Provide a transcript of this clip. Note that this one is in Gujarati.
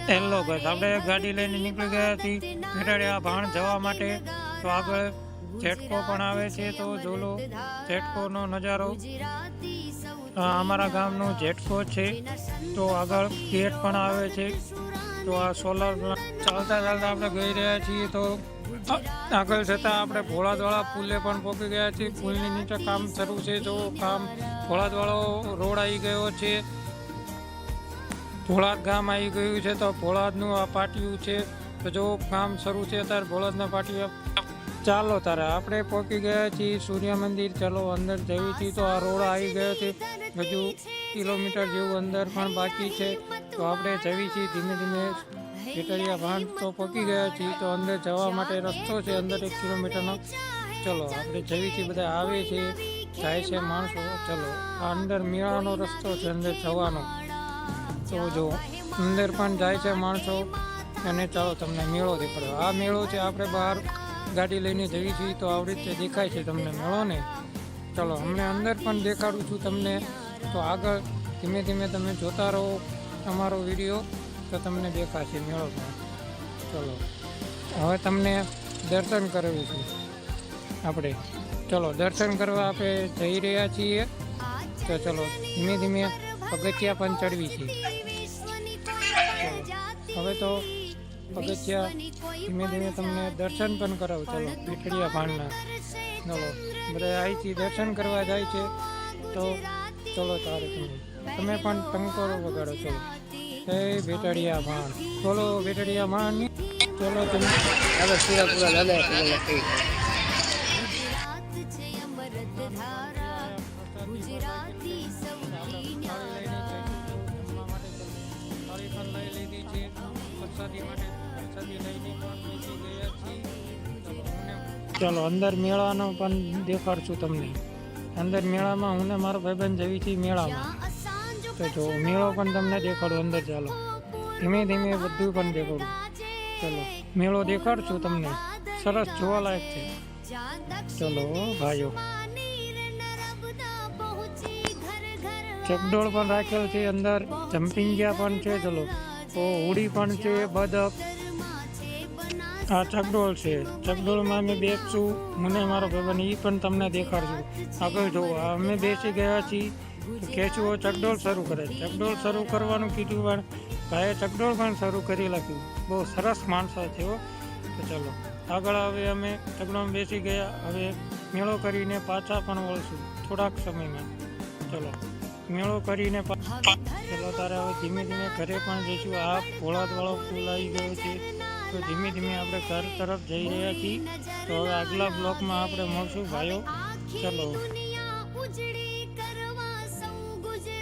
હેલો બસ આપણે ગાડી લઈને નીકળી ગયા છીએ ભેટાડિયા ભાણ જવા માટે। તો આગળ જેટકો પણ આવે છે, તો જોલો જેટકોનો નજારો અમારા ગામનો જેટકો છે। તો આગળ ગેટ પણ આવે છે। તો આ સોલર ચાલતા ચાલતા આપણે ગઈ રહ્યા છીએ। તો આગળ જતાં આપણે ભોળાદવાળા પુલે પણ પહોંચી ગયા છીએ। પુલની નીચે કામ શરૂ છે। તો કામ ભોળાદવાળો રોડ આવી ગયો છે। ભોળાદ ગામ આવી ગયું છે। તો ભોળાદનું આ પાટિયું છે। તો જો કામ શરૂ છે ત્યારે ભોળાદના પાટિયા ચાલો તારે આપણે પહોંચી ગયા છીએ સૂર્ય મંદિર। ચાલો અંદર જઈએ છીએ। તો આ રોડ આવી ગયો છે। હજુ કિલોમીટર જેવું અંદર પણ બાકી છે। તો આપણે જઈએ છીએ ધીમે ધીમે ભેટાડિયા ભાણ। તો પહોંચી ગયા છીએ। તો અંદર જવા માટે રસ્તો છે અંદર 1 કિલોમીટરનો। ચલો આપણે જઈએ છીએ, બધા આવે છે જાય છે માણસો। ચલો આ અંદર મેળાનો રસ્તો છે અંદર જવાનો। તો જો અંદર પણ જાય છે માણસો। અને ચાલો તમને મેળો દેખાડો। આ મેળો છે, આપણે બહાર ગાડી લઈને જઈએ છીએ તો આવી રીતે દેખાય છે તમને મેળો ને। ચલો અમને અંદર પણ દેખાડું છું તમને। તો આગળ ધીમે ધીમે તમે જોતા રહો અમારો વિડીયો, તો તમને દેખાશે મેળો પણ। ચલો હવે તમને દર્શન કરાવીશું આપણે। ચલો દર્શન કરવા આપણે જઈ રહ્યા છીએ। તો ચલો ધીમે ધીમે પગથિયા પણ ચડવી છે। હવે તો પગથિયા ધીમે ધીમે તમને દર્શન પણ કરાવું। ચલો ભેટાડિયા ભાણના ચલો બધા અહીંથી દર્શન કરવા જાય છે। તો ચલો તારે તમે પણ ટંકોરો વગાડો। ચલો હે ભેટાડિયા ભાણ, બોલો ભેટાડિયા ભાણ। ચલો તમે ચલો અંદર મેળાનો પણ દેખાડશું તમને। અંદર મેળામાં હું ને મારો ભાઈબંધ જઈએ છીએ મેળામાં। તો જો મેળો પણ તમને દેખાડું અંદર। ચાલો ધીમે ધીમે બધું પણ દેખાડું। ચલો મેળો દેખાડશું તમને, સરસ જોવાલાયક છે। ચલો ભાઈઓ ચકડોળ પણ રાખેલ છે અંદર, જમ્પિંગ ગયા પણ છે। ચલો તો હોડી પણ છે, બદક। આ ચકડોળ છે, ચકડોળમાં અમે બેસશું મને મારો ભાઈબંધ, એ પણ તમને દેખાડશું આગળ। જો અમે બેસી ગયા છીએ। ખેંચવો ચકડોળ શરૂ કરે। ચકડોળ શરૂ કરવાનું કીધું પણ ભાઈએ ચકડોળ પણ શરૂ કરી નાખ્યું। બહુ સરસ માણસો છે હો। તો ચલો આગળ હવે અમે ચકડોળમાં બેસી ગયા। હવે મેળો કરીને પાછા પણ વળશું થોડાક સમયમાં। ચલો મેળો કરીને ચલો તારે હવે ધીમે ધીમે ઘરે પણ જઈશું। આ ભોળાદવાળો પુલ આવી ગયો છે। તો ધીમે ધીમે આપણે ઘર તરફ જઈ રહ્યા છીએ। તો હવે આગલા બ્લોકમાં આપણે મળશું ભાઈઓ। ચલો।